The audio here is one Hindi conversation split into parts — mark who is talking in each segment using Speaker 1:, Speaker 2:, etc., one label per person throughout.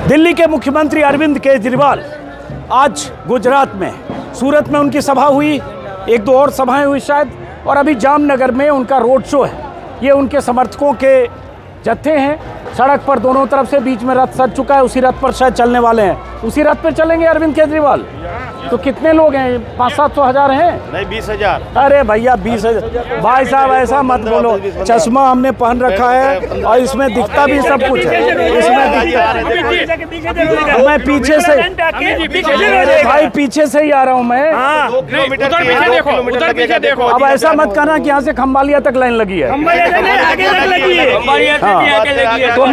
Speaker 1: दिल्ली के मुख्यमंत्री अरविंद केजरीवाल आज गुजरात में, सूरत में उनकी सभा हुई, एक दो और सभाएं हुई शायद, और अभी जामनगर में उनका रोड शो है। ये उनके समर्थकों के जत्थे हैं, सड़क पर दोनों तरफ से, बीच में रथ सज चुका है, उसी रथ पर शायद चलने वाले हैं। उसी रथ पर चलेंगे अरविंद केजरीवाल। तो कितने लोग हैं? 500-700 हजार हैं?
Speaker 2: नहीं, 20,000।
Speaker 1: अरे भैया 20,000। भाई साहब ऐसा मत बोलो, चश्मा हमने पहन रखा है और इसमें दिखता भी सब कुछ है। इसमें दिखता, मैं पीछे से, भाई पीछे से ही आ रहा हूँ मैं। अब ऐसा मत कहना कि यहाँ से खम्बालिया तक लाइन लगी है। तो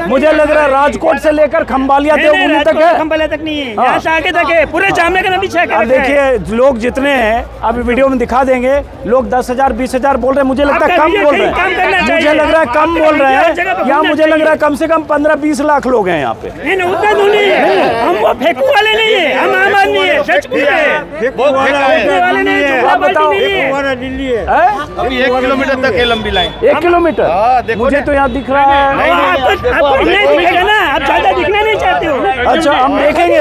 Speaker 1: मुझे लग रहा है राजकोट से लेकर खम्बालिया देवभूमि तक है।
Speaker 3: खम्बालिया तक नहीं है, यहाँ से आगे तक है, पूरे जामनगर में पीछे।
Speaker 1: अब देखिए लोग जितने हैं, अभी वीडियो में दिखा देंगे, लोग 10,000 20,000 बोल रहे हैं। मुझे लगता है कम बोल रहे हैं, मुझे लग रहा है कम बोल रहे हैं। यहाँ मुझे लग रहा है कम से कम 15-20 लाख लोग हैं यहाँ पे।
Speaker 3: नहीं उतना तो नहीं है, हम वो फेंकू वाले नहीं है, हम आम आदमी है, सच पूछ रहे हैं।
Speaker 1: आप बताओ,
Speaker 2: दिल्ली है, अभी 1 किलोमीटर तक है लंबी लाइन।
Speaker 1: 1 किलोमीटर? मुझे तो यहाँ दिख रहा है।
Speaker 3: आपको नहीं दिखेगा ना, आप ज्यादा दिखना नहीं चाहते हो।
Speaker 1: अच्छा, हम देखेंगे,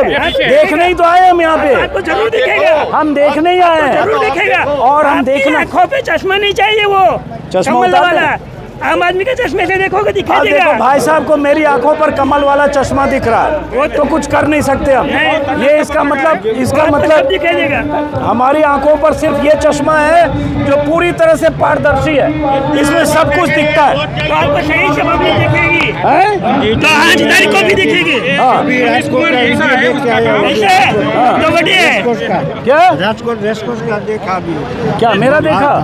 Speaker 1: देखने ही तो आए हम यहाँ पे।
Speaker 3: आपको जरूर दिखेगा,
Speaker 1: हम देखने ही आए हैं,
Speaker 3: जरूर दिखेगा।
Speaker 1: और हम देखना।
Speaker 3: आँखों पे चश्मा नहीं चाहिए, वो
Speaker 1: चश्मा
Speaker 3: कमल
Speaker 1: उतार
Speaker 3: वाला। आम आदमी के चश्मे से देखोगे दिखाई
Speaker 1: अब
Speaker 3: देगा।
Speaker 1: देखो भाई साहब को मेरी आंखों पर कमल वाला चश्मा दिख रहा है, तो कुछ कर नहीं सकते हम। ये इसका मतलब
Speaker 3: दिखाई देगा।
Speaker 1: हमारी आंखों पर सिर्फ ये चश्मा है जो पूरी तरह से पारदर्शी है, इसमें सब कुछ दिखता है।
Speaker 3: तो आपको सही से पब्लिक दिखेगी, तो आज तारीख को भी दिखेगी। तो बढ़िया है।
Speaker 1: क्या
Speaker 2: राजकोट रेसकोर्स का देखा भी?
Speaker 1: क्या मेरा देखा?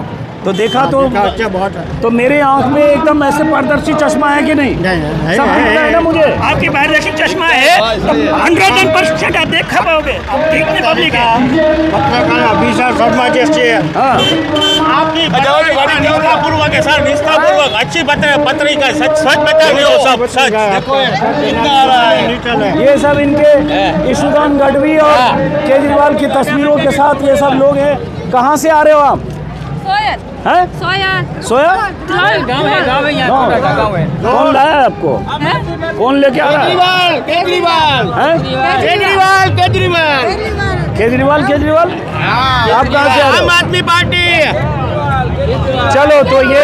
Speaker 1: तो देखा तो
Speaker 2: अच्छा बहुत है।
Speaker 1: तो मेरे आंख में एकदम ऐसे पारदर्शी चश्मा है कि नहीं? सब दिखता है ना मुझे।
Speaker 3: आपकी पारदर्शी चश्मा है तो 100% आप देख पाओगे। देखने पब्लिक है।
Speaker 2: विशाल शर्मा जैसे
Speaker 1: हाँ,
Speaker 2: आपकी निष्ठापूर्वक है सर, निष्ठापूर्वक अच्छी पत्रिका, सच बता रहे हो, सब सच। देखो कितना आ रहा है।
Speaker 1: ये सब इनके ईशुदान गढ़वी और केजरीवाल की तस्वीरों के साथ ये सब लोग हैं। कहाँ से आ रहे हो आप? हैं? सोया?
Speaker 4: गाँव है यहाँ है।
Speaker 1: कौन लाया है आपको? कौन लेके आ रहा है?
Speaker 2: केजरीवाल
Speaker 1: हैं? केजरीवाल आप कहाँ से आ रहे हो?
Speaker 2: आम आदमी पार्टी।
Speaker 1: चलो तो ये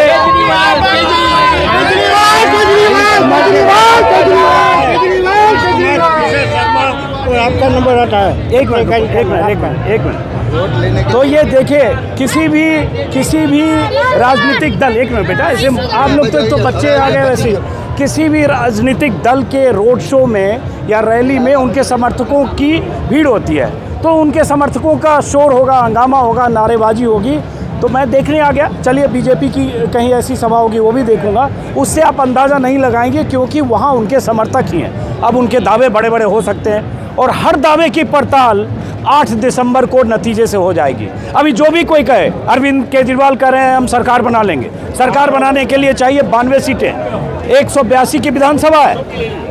Speaker 2: आपका नंबर आता है।
Speaker 1: एक मिनट। तो ये देखिए, किसी भी राजनीतिक दल, एक मिनट बेटा, ऐसे आप लोग तो बच्चे आ गए वैसे, किसी भी राजनीतिक दल के रोड शो में या रैली में उनके समर्थकों की भीड़ होती है, तो उनके समर्थकों का शोर होगा, हंगामा होगा, नारेबाजी होगी। तो मैं देखने आ गया। चलिए बीजेपी की कहीं ऐसी सभा होगी वो भी देखूंगा, उससे आप अंदाज़ा नहीं लगाएंगे, क्योंकि वहाँ उनके समर्थक ही हैं। अब उनके दावे बड़े बड़े हो सकते हैं और हर दावे की पड़ताल 8 दिसंबर को नतीजे से हो जाएगी। अभी जो भी कोई कहे, अरविंद केजरीवाल कह रहे हैं हम सरकार बना लेंगे, सरकार बनाने के लिए चाहिए 92 सीटें, 182 की विधानसभा है।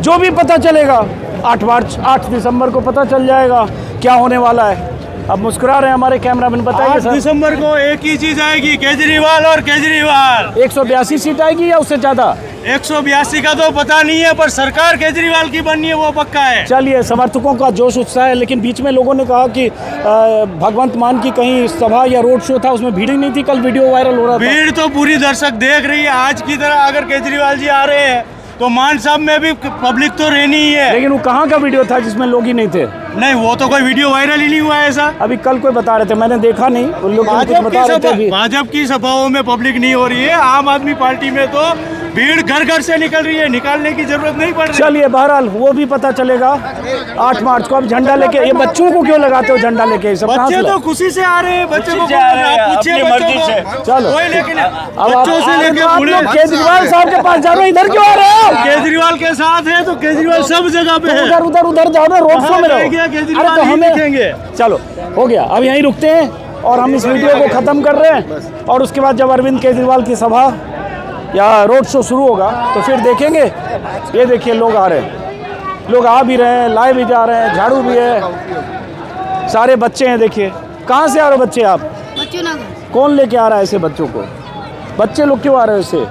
Speaker 1: जो भी पता चलेगा 8 दिसंबर को पता चल जाएगा क्या होने वाला है। अब मुस्कुरा रहे हैं हमारे कैमरामैन, बताइए
Speaker 2: 8 दिसंबर को एक ही चीज आएगी, केजरीवाल और केजरीवाल।
Speaker 1: 182 सीट आएगी या उससे ज़्यादा?
Speaker 2: 182 का तो पता नहीं है, पर सरकार केजरीवाल की बननी है वो पक्का है।
Speaker 1: चलिए, समर्थकों का जोश उत्साह है, लेकिन बीच में लोगों ने कहा कि भगवंत मान की कहीं सभा या रोड शो था, उसमें भीड़ ही नहीं थी। कल वीडियो वायरल हो रहा था।
Speaker 2: भीड़ तो पूरी दर्शक देख रही है। आज की तरह अगर केजरीवाल जी आ रहे हैं तो मान साहब में भी पब्लिक तो रहनी ही है।
Speaker 1: लेकिन वो कहाँ का वीडियो था जिसमें लोग ही नहीं थे?
Speaker 2: नहीं, वो तो कोई वीडियो वायरल ही नहीं हुआ है ऐसा।
Speaker 1: अभी कल कोई बता रहे थे, मैंने देखा नहीं, उन लोग कुछ बता रहे थे अभी।
Speaker 2: भाजपा की सभाओं में पब्लिक नहीं हो रही है, आम आदमी पार्टी में तो भीड़ घर घर से निकल रही है, निकालने की जरूरत नहीं पड़ रही।
Speaker 1: चलिए बहरहाल वो भी पता चलेगा 8 मार्च को। अब झंडा लेके, ये बच्चों को क्यों लगाते हो झंडा लेके? सब
Speaker 2: बच्चे तो खुशी से आ रहे हैं, बच्चे को
Speaker 1: चलो
Speaker 2: लेकिन
Speaker 1: अब
Speaker 2: बच्चों से लेके
Speaker 1: आप लोग केजरीवाल साहब के पास जा रहे हो, इधर क्यों आ रहे हो?
Speaker 2: केजरीवाल के साथ है तो केजरीवाल सब जगह पे है।
Speaker 1: उधर जाओ ना, रोड शो में रहो।
Speaker 2: केजरीवाल
Speaker 1: अरे तो हमें
Speaker 2: देखेंगे।
Speaker 1: चलो हो गया, अब यहीं रुकते हैं और हम इस वीडियो को ख़त्म कर रहे हैं, और उसके बाद जब अरविंद केजरीवाल की सभा या रोड शो शुरू होगा तो फिर देखेंगे। ये देखिए लोग आ रहे हैं, लोग आ भी रहे हैं, लाए भी जा रहे हैं, झाड़ू भी है, सारे बच्चे हैं। देखिए कहाँ से आ रहे हो बच्चे आप? कौन लेके आ रहा है ऐसे बच्चों को? बच्चे लोग क्यों आ रहे हो इससे?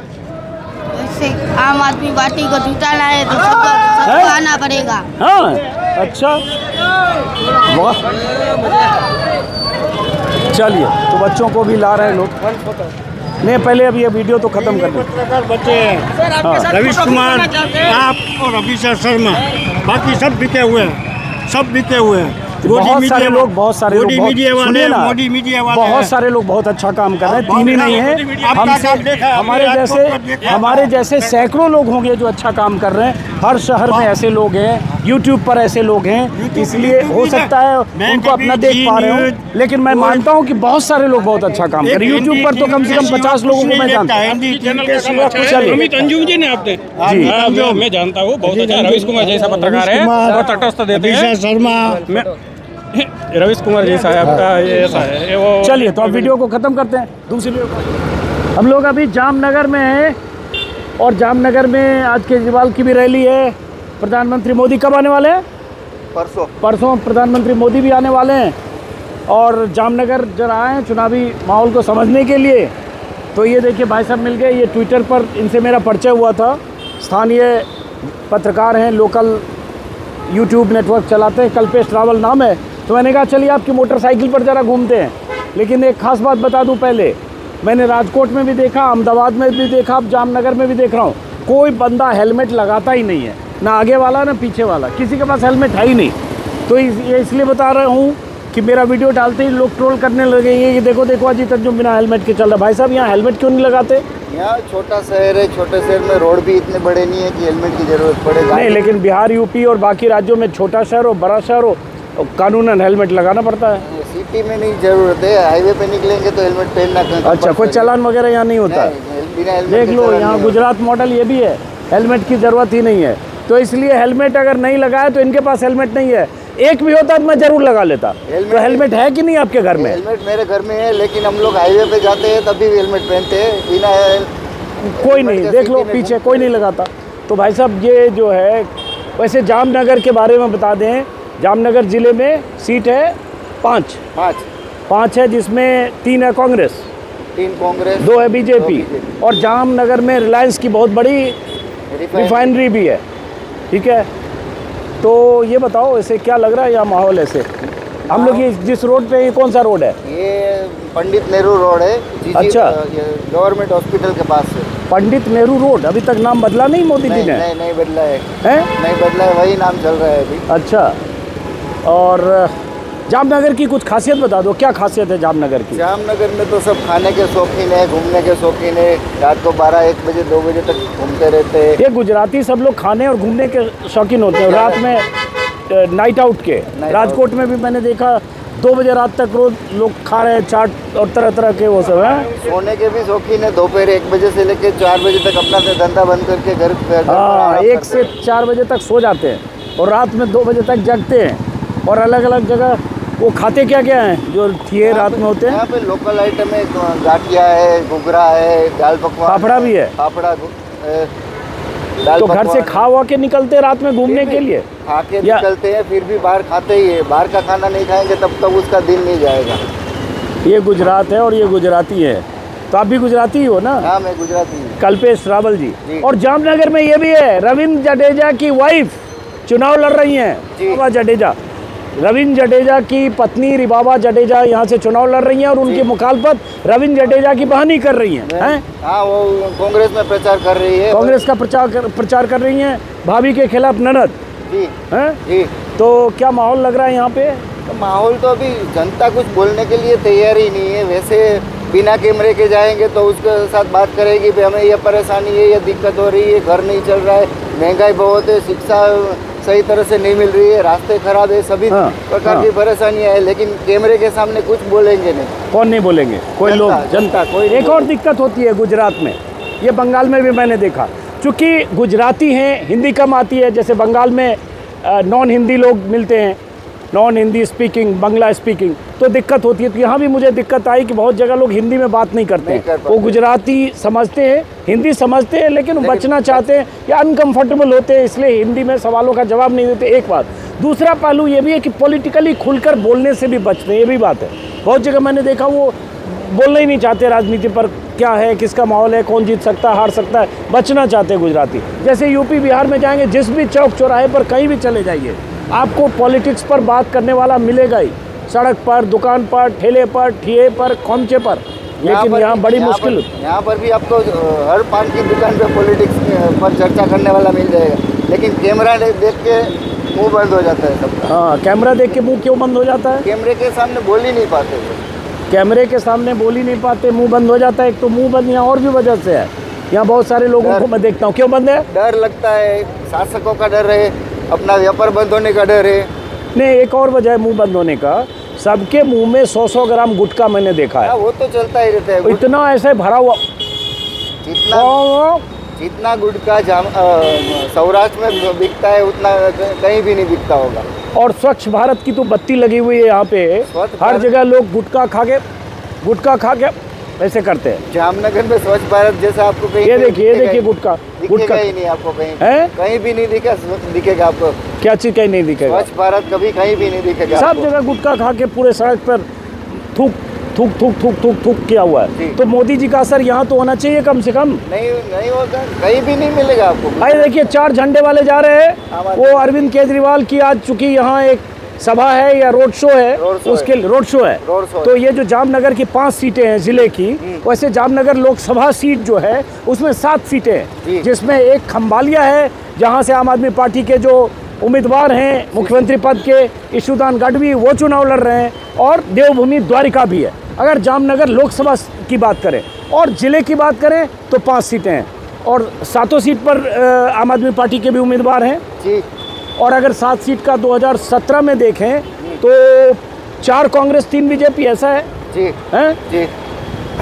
Speaker 5: आम आदमी पार्टी को जुटाना है तो सबको पड़ेगा।
Speaker 1: हाँ अच्छा, वाह। चलिए, तो बच्चों को भी ला रहे हैं लोग। नहीं, पहले अब ये वीडियो तो खत्म कर दो।
Speaker 2: पत्रकार बच्चे हैं,
Speaker 1: हाँ।
Speaker 2: रवीश कुमार, आप और अभिषेक शर्मा, बाकी सब बिके हुए हैं, सब बिके हुए हैं।
Speaker 1: बहुत सारे लोग
Speaker 2: मोदी मीडिया वाले,
Speaker 1: सुनिए ना,
Speaker 2: मोदी मीडिया वाले
Speaker 1: बहुत
Speaker 2: हैं।
Speaker 1: सारे लोग बहुत अच्छा काम कर रहे हैं, तीन ही नहीं है,
Speaker 2: आपका काम देखा है,
Speaker 1: हमारे जैसे सैकड़ों लोग होंगे जो अच्छा काम कर रहे हैं। हर शहर में ऐसे लोग हैं, यूट्यूब पर ऐसे लोग हैं, इसलिए हो सकता है उनको अपना देख पा रहे हो, लेकिन मैं मानता हूँ कि बहुत सारे लोग बहुत अच्छा काम कर रहे हैं। यूट्यूब पर तो कम से कम 50 लोगों को मैं जानता हूँ।
Speaker 3: अमित अंजुम जी ने आपने
Speaker 1: जी।
Speaker 3: हाँ, मैं जानता हूँ, बहुत अच्छा रवीश कुमार जैसा पत्रकार है और तटस्थ देते हैं।
Speaker 2: अभिषेक शर्मा,
Speaker 3: रवीश कुमार जी साहब का ये ऐसा है ये वो।
Speaker 1: चलिए, तो अब वीडियो को ख़त्म करते हैं। दूसरी वीडियो, हम लोग अभी जामनगर में हैं और जामनगर में आज केजरीवाल की भी रैली है। प्रधानमंत्री मोदी कब आने वाले हैं? परसों प्रधानमंत्री मोदी भी आने वाले हैं और जामनगर जरा आए हैं चुनावी माहौल को समझने के लिए। तो ये देखिए भाई साहब मिल गए, ये ट्विटर पर इनसे मेरा परिचय हुआ था। स्थानीय पत्रकार हैं, लोकल यूट्यूब नेटवर्क चलाते हैं, कल्पेश ट्रैवल नाम है। तो मैंने कहा चलिए आपकी मोटरसाइकिल पर ज़रा घूमते हैं। लेकिन एक ख़ास बात बता दूं, पहले मैंने राजकोट में भी देखा, अहमदाबाद में भी देखा, अब जामनगर में भी देख रहा हूँ, कोई बंदा हेलमेट लगाता ही नहीं है, ना आगे वाला ना पीछे वाला, किसी के पास हेलमेट है ही नहीं। तो ये इसलिए बता रहा हूँ कि मेरा वीडियो डालते ही लोग ट्रोल करने लगे, ये देखो देखो अजीत अंजुम बिना हेलमेट के चल रहा है। भाई साहब यहाँ हेलमेट क्यों नहीं लगाते?
Speaker 6: यहाँ छोटा शहर है, छोटे शहर में रोड भी इतने बड़े नहीं है कि हेलमेट की जरूरत पड़ेगा।
Speaker 1: नहीं, लेकिन बिहार, यूपी और बाकी राज्यों में छोटा शहर हो बड़ा शहर हो, कानूनन हेलमेट लगाना पड़ता है।
Speaker 6: सिटी में नहीं जरूरत है, हाईवे पे निकलेंगे तो हेलमेट पहनना।
Speaker 1: अच्छा, कोई चालान वगैरह यहाँ नहीं होता? देख लो, यहाँ गुजरात मॉडल ये भी है, हेलमेट की ज़रूरत ही नहीं है। तो इसलिए हेलमेट अगर नहीं लगाया तो इनके पास हेलमेट नहीं है। एक भी होता तो मैं ज़रूर लगा लेता। तो हेलमेट है कि नहीं आपके घर में?
Speaker 6: हेलमेट मेरे घर में है, लेकिन हम लोग हाईवे पे जाते हैं तभी भी हेलमेट पहनते हैं, बिना
Speaker 1: कोई नहीं, देख लो पीछे कोई नहीं लगाता। तो भाई साहब ये जो है, वैसे जामनगर के बारे में बता दें, जामनगर ज़िले में सीट है 5 है, जिसमें 3 है कांग्रेस, 2 है बीजेपी और जामनगर में रिलायंस की बहुत बड़ी रिफाइनरी भी है। ठीक है, तो ये बताओ ऐसे क्या लग रहा है यहाँ माहौल? ऐसे हम लोग ये जिस रोड पे, ये कौन सा रोड है?
Speaker 6: ये पंडित नेहरू रोड है।
Speaker 1: अच्छा,
Speaker 6: गवर्नमेंट हॉस्पिटल के पास है
Speaker 1: पंडित नेहरू रोड। अभी तक नाम बदला नहीं मोदी जी ने?
Speaker 6: नहीं बदला है,
Speaker 1: हैं?
Speaker 6: नहीं बदला है, वही नाम चल रहा है अभी।
Speaker 1: अच्छा, और जामनगर की कुछ खासियत बता दो, क्या खासियत है जामनगर की?
Speaker 6: जामनगर में तो सब खाने के शौकीन है, घूमने के शौकीन है, रात को 12-1 बजे 2 बजे तक घूमते रहते हैं।
Speaker 1: ये गुजराती सब लोग खाने और घूमने के शौकीन होते हैं, रात में नाइट आउट के। राजकोट में भी मैंने देखा 2 बजे रात तक रोज लोग खा रहे हैं चाट और तरह तरह के वो सब हैं।
Speaker 6: सोने के भी शौकीन है, दोपहर 1 बजे से लेकर 4 बजे तक अपना धंधा बंद करके घर।
Speaker 1: हाँ, 1 से 4 बजे तक सो जाते हैं और रात में 2 बजे तक जगते हैं। और अलग अलग जगह वो खाते क्या क्या हैं जो थिए रात में होते हैं?
Speaker 6: यहाँ पे लोकल आइटम है, गाठिया है, घुघरा है, दाल पकवान,
Speaker 1: फाफड़ा भी है,
Speaker 6: फाफड़ा,
Speaker 1: तो घर से खा हुआ के निकलते हैं रात में घूमने के लिए?
Speaker 6: खा के निकलते हैं, फिर भी बाहर खाते ही है। बाहर का खाना नहीं खाएंगे तब तक उसका दिन नहीं जाएगा।
Speaker 1: ये गुजरात है और ये गुजराती है। तो आप भी गुजराती ही हो ना?
Speaker 6: हाँ, मैं गुजराती हूँ।
Speaker 1: कल्पेश ट्रैवल जी। और जामनगर में ये भी है, रविंद्र जडेजा की वाइफ चुनाव लड़ रही हैं। रिबाबा जडेजा, रविंद्र जडेजा की पत्नी रिबाबा जडेजा यहाँ से चुनाव लड़ रही हैं और उनकी मुखालफत रविंद्र जडेजा की बहन ही कर रही हैं।
Speaker 6: हाँ, वो कांग्रेस में प्रचार कर रही है,
Speaker 1: कांग्रेस का प्रचार कर रही हैं, भाभी के खिलाफ ननद
Speaker 6: जी
Speaker 1: हैं
Speaker 6: जी।
Speaker 1: तो क्या माहौल लग रहा है यहाँ पे?
Speaker 6: तो माहौल तो अभी जनता कुछ बोलने के लिए तैयार ही नहीं है। वैसे बिना कैमरे के जाएंगे तो उसके साथ बात करेगी भी हमें ये परेशानी है, ये दिक्कत हो रही है, घर नहीं चल रहा है, महंगाई बहुत है, शिक्षा सही तरह से नहीं मिल रही है, रास्ते खराब है, सभी प्रकार की परेशानियाँ है, लेकिन कैमरे के सामने कुछ बोलेंगे नहीं।
Speaker 1: कौन नहीं बोलेंगे? कोई लोग, जनता। कोई एक और दिक्कत होती है गुजरात में, ये बंगाल में भी मैंने देखा, चूँकि गुजराती हैं, हिंदी कम आती है। जैसे बंगाल में नॉन हिंदी लोग मिलते हैं, non Hindi speaking, Bangla speaking, तो दिक्कत होती है। तो यहाँ भी मुझे दिक्कत आई कि बहुत जगह लोग हिंदी में बात नहीं करते हैं। वो गुजराती समझते हैं, हिंदी समझते हैं, लेकिन बचना चाहते हैं या अनकंफर्टेबल होते हैं, इसलिए हिंदी में सवालों का जवाब नहीं देते। एक बात, दूसरा पहलू ये भी है कि पॉलिटिकली खुलकर बोलने से भी बचते हैं, ये भी बात है। बहुत जगह मैंने देखा वो बोलना ही नहीं चाहते राजनीति पर, क्या है, किसका माहौल है, कौन जीत सकता है, हार सकता है, बचना चाहते हैं गुजराती। जैसे यूपी बिहार में जाएंगे, जिस भी चौक चौराहे पर कहीं भी चले जाइए, आपको पॉलिटिक्स पर बात करने वाला मिलेगा ही, सड़क पर, दुकान पर, ठेले पर, ठिये पर, खोमचे पर। लेकिन यहाँ बड़ी मुश्किल,
Speaker 6: यहाँ पर भी आपको हर पान की दुकान पे पॉलिटिक्स पर चर्चा करने वाला मिल जाएगा, लेकिन कैमरा देख के मुंह बंद हो जाता है सबका।
Speaker 1: हाँ, कैमरा देख के मुंह क्यों बंद हो जाता है?
Speaker 6: कैमरे के सामने बोल ही नहीं पाते।
Speaker 1: कैमरे के सामने बोल ही नहीं पाते, मुंह बंद हो जाता है। एक तो मुंह बंद यहाँ और भी वजह से है, यहाँ बहुत सारे लोगों को मैं देखता हूँ। क्यों बंद है?
Speaker 6: डर लगता है, शासकों का डर है, अपना व्यापार बंद होने का डर है।
Speaker 1: नहीं, एक और वजह है मुंह बंद होने का, सबके मुंह में 100-100 ग्राम गुटखा मैंने देखा है।
Speaker 6: वो तो चलता ही रहता है,
Speaker 1: इतना ऐसे भरा हुआ,
Speaker 6: जितना गुटखा सौराष्ट्र में बिकता है उतना कहीं भी नहीं बिकता होगा।
Speaker 1: और स्वच्छ भारत की तो बत्ती लगी हुई है यहाँ पे, हर जगह लोग गुटखा खा के ऐसे करते हैं।
Speaker 6: जामनगर में स्वच्छ भारत जैसा आपको कहीं
Speaker 1: ये देखिए गुटखा
Speaker 6: ही नहीं आपको कहीं
Speaker 1: है?
Speaker 6: कहीं भी नहीं दिखेगा आपको।
Speaker 1: क्या चीज़ कहीं नहीं दिखेगा?
Speaker 6: स्वच्छ भारत कभी कहीं भी नहीं दिखेगा।
Speaker 1: सब जगह गुटखा खा के पूरे सड़क पर थूक किया हुआ है। तो मोदी जी का असर यहाँ तो होना चाहिए कम से कम।
Speaker 6: नहीं होगा, कहीं भी नहीं मिलेगा आपको।
Speaker 1: भाई देखिए 4 झंडे वाले जा रहे हैं, वो अरविंद केजरीवाल की आज चुकी यहाँ एक सभा है या रोड शो है, उसके रोड शो है। तो ये जो जामनगर की 5 सीटें हैं जिले की, वैसे जामनगर लोकसभा सीट जो है उसमें 7 सीटें हैं, जिसमें एक खंबालिया है जहाँ से आम आदमी पार्टी के जो उम्मीदवार हैं मुख्यमंत्री पद के, ईशुदान गढ़वी, वो चुनाव लड़ रहे हैं, और देवभूमि द्वारिका भी है। अगर जामनगर लोकसभा की बात करें और ज़िले की बात करें तो 5 सीटें हैं, और 7 सीट पर आम आदमी पार्टी के भी उम्मीदवार हैं जी। और अगर 7 सीट का 2017 में देखें तो 4 कांग्रेस 3 बीजेपी, ऐसा है
Speaker 6: जी
Speaker 1: हैं
Speaker 6: जी।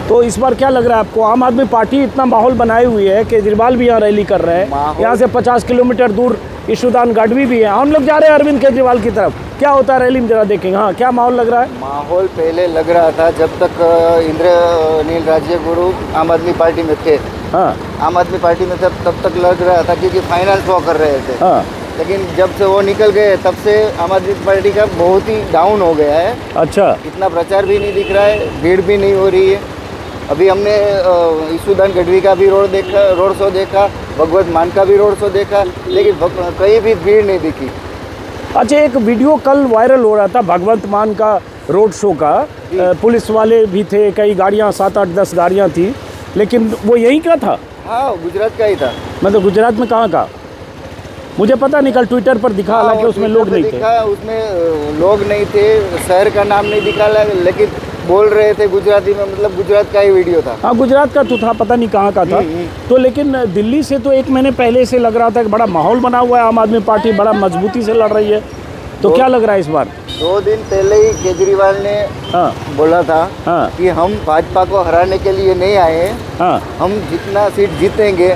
Speaker 1: तो इस बार क्या लग रहा है आपको? आम आदमी पार्टी इतना माहौल बनाई हुई है, केजरीवाल भी यहाँ रैली कर रहे हैं, यहाँ से 50 किलोमीटर दूर ईशुदान गढ़वी भी है, हम लोग जा रहे हैं अरविंद केजरीवाल की तरफ। क्या होता है रैली में, जरा देखेंगे। हाँ, क्या माहौल लग रहा है?
Speaker 6: माहौल पहले लग रहा था जब तक इंद्रनील राज्यगुरु आम आदमी पार्टी में थे।
Speaker 1: हाँ,
Speaker 6: आम आदमी पार्टी में तब तक लग रहा था क्योंकि फाइनेंस वो कर रहे थे।
Speaker 1: हाँ,
Speaker 6: लेकिन जब से वो निकल गए तब से आम आदमी पार्टी का बहुत ही डाउन हो गया है।
Speaker 1: अच्छा,
Speaker 6: इतना प्रचार भी नहीं दिख रहा है, भीड़ भी नहीं हो रही है। अभी हमने ईशुदान गढ़वी का भी रोड शो देखा, भगवत मान का भी रोड शो देखा, लेकिन कहीं भी भीड़ नहीं दिखी।
Speaker 1: अच्छा, एक वीडियो कल वायरल हो रहा था भगवंत मान का रोड शो का, पुलिस वाले भी थे, कई गाड़ियाँ, 7-8-10 गाड़ियाँ थी, लेकिन वो यहीं का था?
Speaker 6: हाँ, गुजरात का ही था।
Speaker 1: मतलब गुजरात में कहाँ का मुझे पता नहीं, कल ट्विटर पर दिखा, हालांकि उसमें लोग नहीं थे।
Speaker 6: उसमें लोग नहीं थे, शहर का नाम नहीं दिखा, लेकिन बोल रहे थे गुजराती में, मतलब गुजरात का ही वीडियो था।
Speaker 1: हाँ, गुजरात का तो था, पता नहीं कहाँ का था। तो लेकिन दिल्ली से तो 1 महीने पहले से लग रहा था कि बड़ा माहौल बना हुआ है, आम आदमी पार्टी बड़ा मजबूती से लड़ रही है। तो क्या लग रहा है इस बार?
Speaker 6: 2 दिन पहले ही केजरीवाल ने बोला था कि हम भाजपा को हराने के लिए नहीं आए हैं, हम जितना सीट जीतेंगे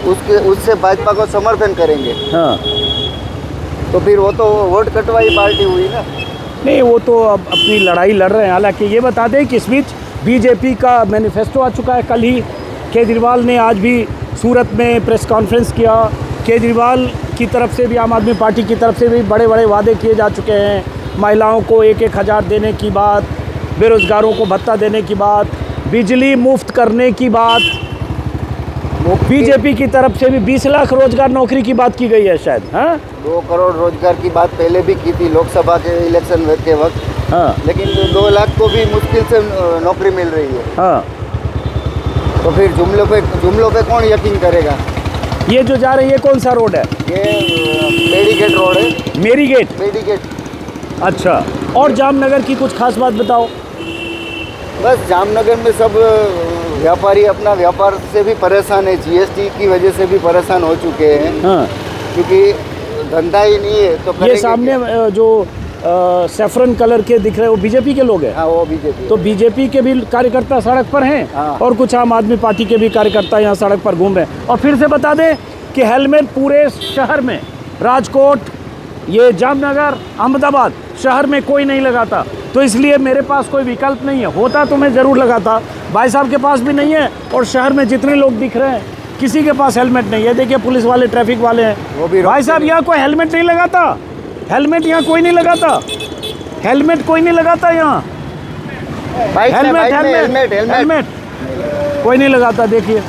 Speaker 6: उससे भाजपा को समर्थन करेंगे। तो फिर वो तो वोट कटवाई पार्टी हुई ना।
Speaker 1: नहीं, वो तो अब अपनी लड़ाई लड़ रहे हैं। हालांकि ये बता दें कि इस बीच बीजेपी का मैनिफेस्टो आ चुका है। कल ही केजरीवाल ने आज भी सूरत में प्रेस कॉन्फ्रेंस किया। केजरीवाल की तरफ से भी, आम आदमी पार्टी की तरफ से भी बड़े बड़े वादे किए जा चुके हैं। महिलाओं को 1-1 हज़ार देने की बात, बेरोज़गारों को भत्ता देने की बात, बिजली मुफ्त करने की बात, बीजेपी की तरफ से भी 20 लाख रोजगार नौकरी की बात की गई है शायद। हाँ,
Speaker 6: 2 करोड़ रोजगार की बात पहले भी की थी लोकसभा के इलेक्शन के वक्त। हाँ, लेकिन 2 लाख को भी मुश्किल से नौकरी मिल रही है। हाँ, तो फिर जुमलों पे कौन यकीन करेगा?
Speaker 1: ये जो जा रही है कौन सा रोड है?
Speaker 6: ये मेरीगेट रोड है। मेरीगेट। अच्छा,
Speaker 1: और जामनगर की कुछ खास बात बताओ।
Speaker 6: बस जामनगर में सब व्यापारी अपना व्यापार से भी परेशान है, जीएसटी की वजह से भी परेशान हो चुके हैं। हाँ, क्योंकि धंधा ही नहीं है तो
Speaker 1: ये सामने जो सैफरन कलर के दिख रहे हैं वो बीजेपी के लोग हैं।
Speaker 6: हाँ, वो बीजेपी।
Speaker 1: तो बीजेपी के भी कार्यकर्ता सड़क पर हैं। हाँ, और कुछ आम आदमी पार्टी के भी कार्यकर्ता यहाँ सड़क पर घूम रहे हैं। और फिर से बता दें कि हेलमेट पूरे शहर में, राजकोट, ये जामनगर, अहमदाबाद शहर में कोई नहीं लगाता। तो इसलिए मेरे पास कोई विकल्प नहीं है, होता तो मैं ज़रूर लगाता। भाई साहब के पास भी नहीं है, और शहर में जितने लोग दिख रहे हैं किसी के पास हेलमेट नहीं है। देखिए पुलिस वाले, ट्रैफिक वाले हैं, वो भी। भाई साहब, यहाँ कोई हेलमेट नहीं लगाता, हेलमेट यहाँ कोई नहीं लगाता, हेलमेट कोई नहीं लगाता यहाँ।
Speaker 6: बाइक में,
Speaker 1: हेलमेट
Speaker 6: बाइक में,
Speaker 1: हेलमेट
Speaker 6: हेलमेट।
Speaker 1: हेलमेट कोई नहीं लगाता। देखिए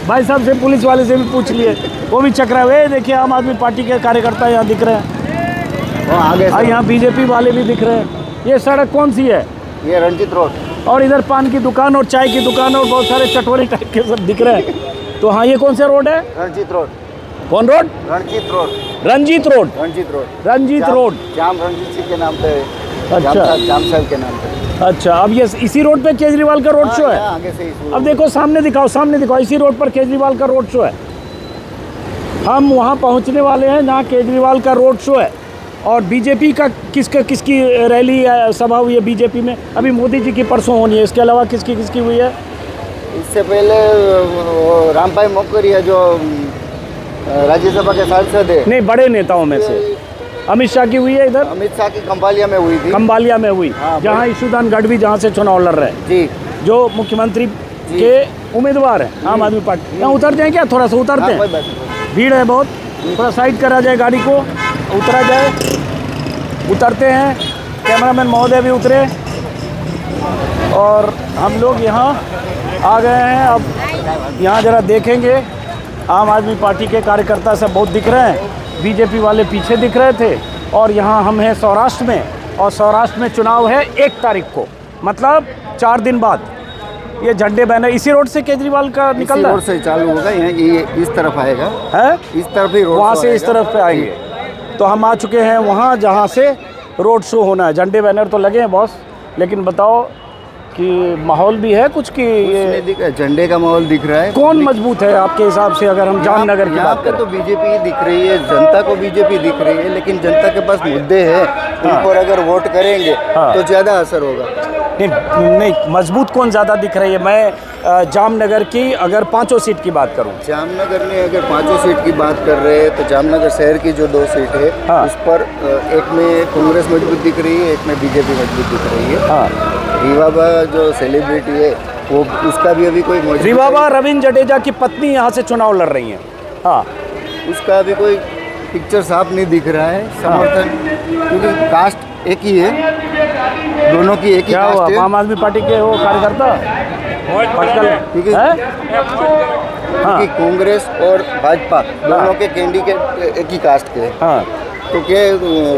Speaker 1: भाई साहब से, पुलिस वाले से भी पूछ लिए, वो भी चकरा हुए। देखिए आम आदमी पार्टी के कार्यकर्ता यहाँ दिख रहे हैं,
Speaker 6: वो आगे
Speaker 1: और
Speaker 6: से
Speaker 1: यहाँ बीजेपी वाले भी दिख रहे हैं। ये सड़क कौन सी है?
Speaker 6: ये रणजीत रोड।
Speaker 1: और इधर पान की दुकान और चाय की दुकान और बहुत सारे चटोरे टाइप के सब दिख रहे हैं। तो हाँ, ये कौन सा रोड है?
Speaker 6: रणजीत रोड।
Speaker 1: कौन road?
Speaker 6: Ranjit road.
Speaker 1: Ranjit road.
Speaker 6: Ranjit road.
Speaker 1: Ranjit road.
Speaker 6: जाम रणजीत सिंह के नाम पे है।
Speaker 1: अच्छा।
Speaker 6: जाम साहब के नाम पे।
Speaker 1: अच्छा, अब ये इसी रोड पे केजरीवाल का रोड शो है।
Speaker 6: हाँ, आगे से ही शुरू।
Speaker 1: अब देखो सामने दिखाओ, सामने दिखाओ, इसी रोड पर केजरीवाल का रोड शो है। हम वहाँ पहुँचने वाले हैं जहाँ केजरीवाल का रोड शो है। और बीजेपी का किसकी रैली सभा हुई है बीजेपी में? अभी मोदी जी की परसों होनी है। इसके अलावा किसकी हुई है?
Speaker 6: इससे पहले वो रामभाई मोकरिया जो राज्यसभा के सांसद है,
Speaker 1: नहीं, बड़े नेताओं में से अमित शाह की हुई है। इधर
Speaker 6: अमित शाह की खम्बालिया में हुई थी।
Speaker 1: खम्बालिया में हुई,
Speaker 6: हाँ,
Speaker 1: जहाँ ईशुदान गढ़वी जहाँ से चुनाव लड़ रहे हैं,
Speaker 6: जी,
Speaker 1: जो मुख्यमंत्री के उम्मीदवार हैं आम आदमी पार्टी। यहाँ उतर जाए क्या? थोड़ा सा उतरते
Speaker 6: हाँ, कोई
Speaker 1: हैं,
Speaker 6: बात नहीं।
Speaker 1: भीड़ है बहुत। थोड़ा साइड करा जाए गाड़ी को, उतरा जाए। उतरते हैं, कैमरामैन महोदय भी उतरे और हम लोग यहाँ आ गए हैं। अब यहाँ ज़रा देखेंगे, आम आदमी पार्टी के कार्यकर्ता सब बहुत दिख रहे हैं, बीजेपी वाले पीछे दिख रहे थे। और यहाँ हम हैं सौराष्ट्र में, और सौराष्ट्र में चुनाव है 1 तारीख को, मतलब 4 दिन बाद। ये झंडे बैनर इसी रोड से केजरीवाल का निकल रहा
Speaker 6: रोड से चालू होगा। यहाँ ये इस तरफ आएगा
Speaker 1: है,
Speaker 6: इस तरफ ही रोड
Speaker 1: वहाँ
Speaker 6: शो
Speaker 1: से इस
Speaker 6: आएगा।
Speaker 1: तरफ पे आएंगे। तो हम आ चुके हैं वहाँ जहाँ से रोड शो होना है। झंडे बैनर तो लगे हैं बॉस, लेकिन बताओ कि माहौल भी है कुछ कि ये
Speaker 6: झंडे का माहौल दिख रहा है।
Speaker 1: कौन मजबूत है आपके हिसाब से? अगर हम जामनगर की
Speaker 6: यहाँ
Speaker 1: बात
Speaker 6: पे
Speaker 1: करें
Speaker 6: तो बीजेपी ही दिख रही है, जनता को बीजेपी दिख रही है, लेकिन जनता के पास मुद्दे हैं, उन पर अगर वोट करेंगे
Speaker 1: हाँ।
Speaker 6: तो ज़्यादा असर होगा।
Speaker 1: नहीं, मजबूत कौन ज़्यादा दिख रही है? मैं जामनगर की अगर 5 सीट की बात करूँ,
Speaker 6: जामनगर में अगर 5 सीट की बात कर रहे हैं तो जामनगर शहर की जो 2 सीट है,
Speaker 1: हाँ।
Speaker 6: उस पर एक में कांग्रेस मजबूत दिख रही है, एक में बीजेपी मजबूत दिख रही है।
Speaker 1: हाँ।
Speaker 6: रीवाबा जो सेलिब्रिटी है, वो उसका भी अभी कोई मजबूत
Speaker 1: रीवाबा रविंद्र जडेजा की पत्नी यहाँ से चुनाव लड़ रही हैं। हाँ,
Speaker 6: उसका अभी कोई पिक्चर साफ नहीं दिख रहा है समर्थन, क्योंकि कास्ट एक ही है, दोनों की एक ही
Speaker 1: क्या हुआ?
Speaker 6: कास्ट है।
Speaker 1: आम आदमी पार्टी के वो कार्यकर्ता आजकल
Speaker 6: क्योंकि
Speaker 1: है?
Speaker 6: क्योंकि कांग्रेस और भाजपा दोनों के कैंडिडेट एक ही कास्ट के हैं,
Speaker 1: हाँ।
Speaker 6: तो क्या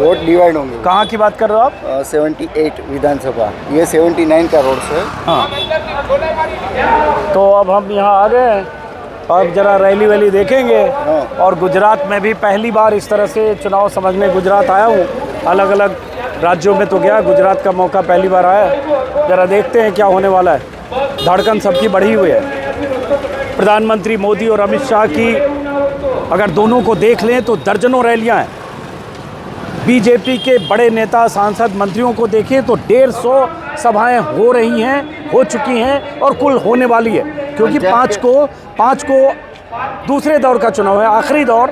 Speaker 6: वोट डिवाइड होंगे।
Speaker 1: कहाँ की बात कर रहे हो आप?
Speaker 6: 78 विधानसभा, ये 79 का रोड है।
Speaker 1: हाँ। तो अब हम यहाँ आ गए हैं, अब जरा रैली वैली देखेंगे।
Speaker 6: हाँ।
Speaker 1: और गुजरात में भी पहली बार इस तरह से चुनाव समझने गुजरात आया हूँ। अलग अलग राज्यों में तो गया, गुजरात का मौका पहली बार आया। जरा देखते हैं क्या होने वाला है। धड़कन सबकी बढ़ी हुई है। प्रधानमंत्री मोदी और अमित शाह की अगर दोनों को देख लें तो दर्जनों रैलियाँ हैं। बीजेपी के बड़े नेता, सांसद, मंत्रियों को देखें तो 150 सभाएं हो रही हैं, हो चुकी हैं और कुल होने वाली है, क्योंकि 5 को दूसरे दौर का चुनाव है, आखिरी दौर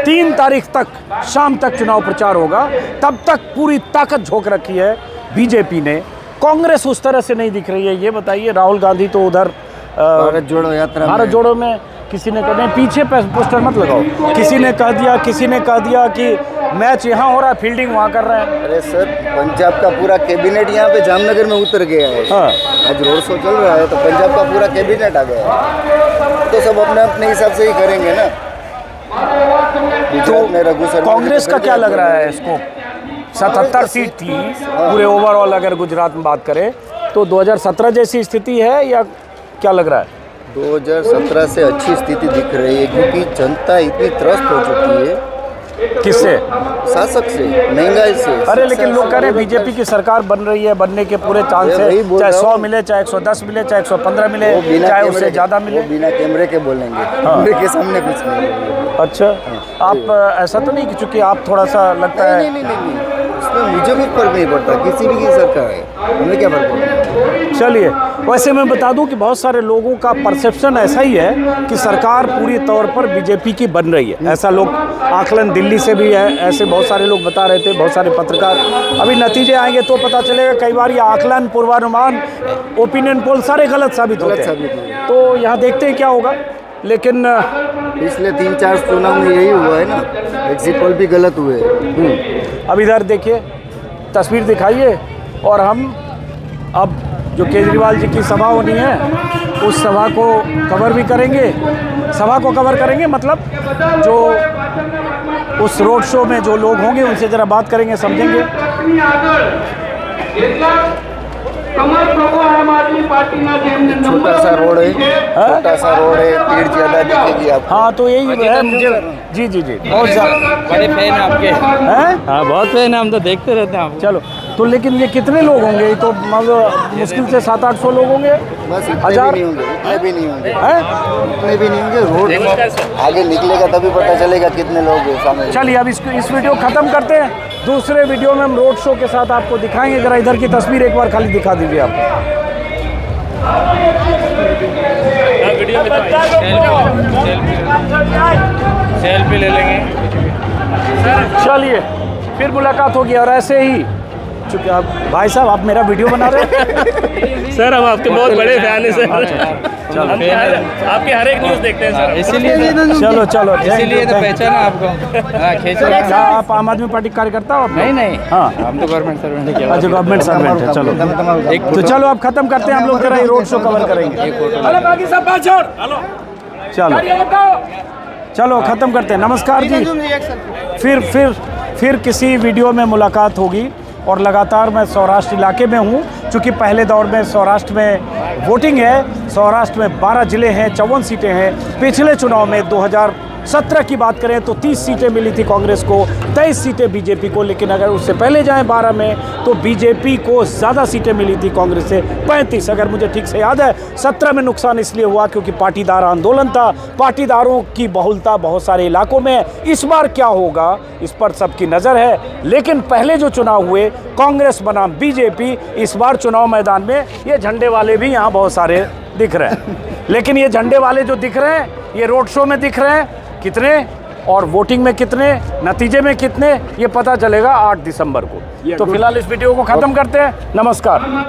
Speaker 1: 3 तारीख तक शाम तक चुनाव प्रचार होगा। तब तक पूरी ताकत झोंक रखी है बीजेपी ने। कांग्रेस उस तरह से नहीं दिख रही है। ये बताइए, राहुल गांधी तो उधर
Speaker 6: भारत जोड़ो यात्रा
Speaker 1: भारत जोड़ो में किसी ने कहा पीछे पोस्टर मत लगाओ, किसी ने कह दिया कि मैच यहाँ हो रहा है, फील्डिंग वहाँ कर रहे हैं।
Speaker 6: अरे सर, पंजाब का पूरा कैबिनेट यहाँ पे जामनगर में उतर गया है।
Speaker 1: हाँ।
Speaker 6: आज रोड शो चल रहा है तो पंजाब का पूरा कैबिनेट आ गया है, तो सब अपने अपने हिसाब से ही करेंगे ना। गुजरात में रघु शर्मा
Speaker 1: कांग्रेस का क्या लग रहा है इसको? 77 सीट थी पूरे ओवरऑल, अगर गुजरात में बात करें तो 2017 जैसी स्थिति है या क्या लग रहा है?
Speaker 6: 2017 से अच्छी स्थिति दिख रही है, क्योंकि जनता इतनी त्रस्त हो चुकी है।
Speaker 1: किससे?
Speaker 6: शासक से, महंगाई से।
Speaker 1: अरे लेकिन लोग कह रहे हैं बीजेपी की सरकार बन रही है, बनने के पूरे चांस
Speaker 6: वही
Speaker 1: है,
Speaker 6: बोल
Speaker 1: चाहे
Speaker 6: रहा
Speaker 1: 100
Speaker 6: हूँ।
Speaker 1: मिले, चाहे 110 मिले, चाहे 115 मिले,
Speaker 6: वो बिना
Speaker 1: चाहे
Speaker 6: कैमरे
Speaker 1: उससे
Speaker 6: के-
Speaker 1: ज़्यादा मिले।
Speaker 6: वो बिना कैमरे के बोलेंगे, कैमरे के सामने कुछ नहीं बोलेंगे।
Speaker 1: अच्छा, आप ऐसा तो नहीं कि चूंकि आप थोड़ा सा लगता है
Speaker 6: नहीं, उसमें मुझे कोई फर्क नहीं पड़ता, किसी भी की सरकार है, हमें क्या फर्क पड़ता है।
Speaker 1: चलिए, वैसे मैं बता दूं कि बहुत सारे लोगों का परसेप्शन ऐसा ही है कि सरकार पूरी तौर पर बीजेपी की बन रही है। ऐसा लोग, आकलन दिल्ली से भी है, ऐसे बहुत सारे लोग बता रहे थे, बहुत सारे पत्रकार। अभी नतीजे आएंगे तो पता चलेगा। कई बार ये आकलन, पूर्वानुमान, ओपिनियन पोल सारे गलत साबित होते हैं। तो यहाँ देखते हैं क्या होगा। लेकिन
Speaker 6: पिछले 3-4 चुनाव में यही हुआ है ना, एग्जिट पोल भी गलत हुए।
Speaker 1: अब इधर देखिए, तस्वीर दिखाइए और हम अब जो केजरीवाल जी की सभा होनी है उस सभा को कवर भी करेंगे। सभा को कवर करेंगे मतलब जो उस रोड शो में जो लोग होंगे उनसे ज़रा बात करेंगे, समझेंगे।
Speaker 6: छोटा सा रोड है, छोटा सा रोड है, भीड़ ज़्यादा दिखेगी आपको।
Speaker 1: हाँ तो यही है मुझे। जी जी जी, बहुत ज़्यादा
Speaker 4: बड़े फैन आपके
Speaker 1: हैं।
Speaker 4: हाँ बहुत फैन है, हम तो देखते रहते हैं आपको।
Speaker 1: चलो तो लेकिन ये कितने लोग होंगे? ये तो मतलब मुश्किल से 700-800 लोग होंगे।
Speaker 6: बस इतने
Speaker 1: हजार?
Speaker 6: भी नहीं होंगे, इतने भी नहीं होंगे,
Speaker 1: हैं?
Speaker 6: इतने भी नहीं होंगे। रोड आगे निकलेगा तभी पता चलेगा कितने लोग हैं सामने।
Speaker 1: चलिए अब इस वीडियो ख़त्म करते हैं। दूसरे वीडियो में हम रोड शो के साथ आपको दिखाएंगे। ज़रा इधर की तस्वीर एक बार खाली दिखा दीजिए आप।
Speaker 4: सेल्फी ले लेंगे।
Speaker 1: चलिए फिर मुलाकात होगी। और ऐसे ही चूँकि आप भाई साहब आप मेरा वीडियो बना रहे हैं
Speaker 3: सर हम आपके बहुत बड़े फैन हैं सर। हम आपकी हर एक न्यूज़ देखते हैं सर।
Speaker 4: इसीलिए
Speaker 1: चलो चलो
Speaker 4: इसीलिए तो पहचाना आपको। हाँ खींच रहे हैं।
Speaker 1: क्या आप आम आदमी पार्टी के कार्यकर्ता हो आप?
Speaker 4: नहीं नहीं,
Speaker 1: हाँ
Speaker 4: हम तो गवर्नमेंट सर्वेंट है।
Speaker 1: अच्छा गवर्नमेंट सर्वेंट है। चलो तो चलो अब खत्म करते हैं। हम लोग जरा रोड शो कवर करेंगे। चलो चलो खत्म करते हैं। नमस्कार जी। फिर किसी वीडियो में मुलाकात होगी। और लगातार मैं सौराष्ट्र इलाके में हूँ क्योंकि पहले दौर में सौराष्ट्र में वोटिंग है। सौराष्ट्र में 12 ज़िले हैं, 54 सीटें हैं। पिछले चुनाव में 2017 की बात करें तो 30 सीटें मिली थी कांग्रेस को, 23 सीटें बीजेपी को। लेकिन अगर उससे पहले जाएं 12 में तो बीजेपी को ज़्यादा सीटें मिली थी कांग्रेस से, 35 अगर मुझे ठीक से याद है। 17 में नुकसान इसलिए हुआ क्योंकि पाटीदार आंदोलन था, पाटीदारों की बहुलता बहुत सारे इलाकों में। इस बार क्या होगा इस पर सबकी नज़र है। लेकिन पहले जो चुनाव हुए कांग्रेस बनाम बीजेपी, इस बार चुनाव मैदान में ये झंडे वाले भी यहाँ बहुत सारे दिख रहे हैं। लेकिन ये झंडे वाले जो दिख रहे हैं ये रोड शो में दिख रहे हैं कितने और वोटिंग में कितने, नतीजे में कितने, ये पता चलेगा 8 दिसंबर को। तो फिलहाल इस वीडियो को ख़त्म करते हैं। नमस्कार।